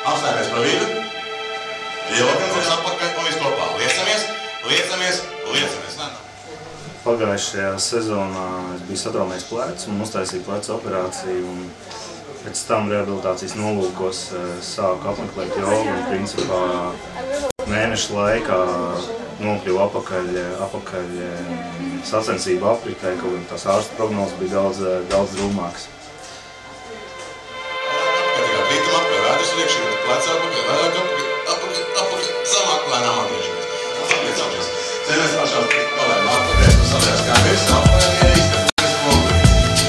Apstājamies pa vidu. Ievelkam uz atpakaļ un visu kopā. Liecamies, liecamies, liecamies. Pagājušajā sezonā es biju sadalījis plecu un uztaisīju plecu operāciju. Un pēc tam rehabilitācijas nolūkos sāku apmeklēt jogu un principā mēneša laikā nokļuvu apakaļ sacensību apritē, kaut gan tās ārstu prognozes bija daudz drūmākas. Krītam apakaļ, vēders riekšiem, plecā apakaļ, vēdāk apakaļ, zamāk lēnām atgriežamies. Atgriežamies. Ceļamies pašās palēm atpakaļ, un savērs kā virs, apakaļ, izskatāmies pogurī.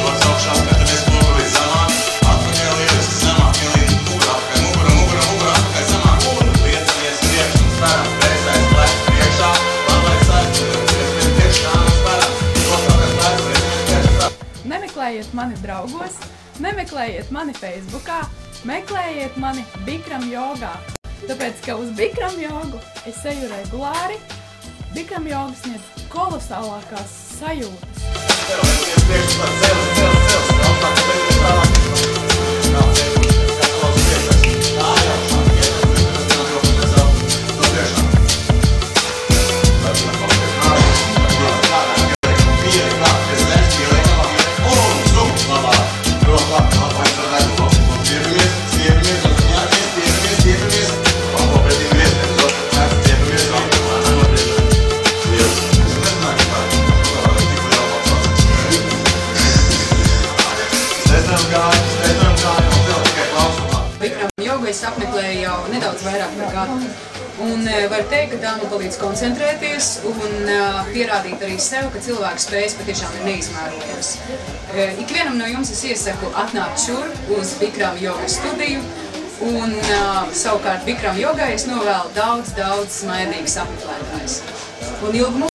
Rodas augšā, skatāmies pogurī, zamāk, atpakaļ, lieliski, zamāk, ielīd, mugura, apakaļ, apakaļ, zamāk, un liecamies priekš un spēram, kreisais plecs priekšā, labais saiz, priekšā un spēram, rosākais plecs priekšā. Nemeklējiet mani draugos, nemeklējiet mani Facebookā, meklējiet mani Bikram jogā, tāpēc, ka uz Bikram jogu es eju regulāri. Bikram joga sniedz kolosālākās sajūtas. Bikram jogu es apmeklēju jau nedaudz vairāk par gadu. Un var teikt, ka tā man palīdz koncentrēties un pierādīt arī sev, ka cilvēku spējas patiešām ir neizmērojamas. Ikvienam no jums es iesaku atnākt šurp uz Bikram jogas studiju. Un savukārt Bikram jogai es novēlu daudz smaidīgas apmeklētājas. Un ilgu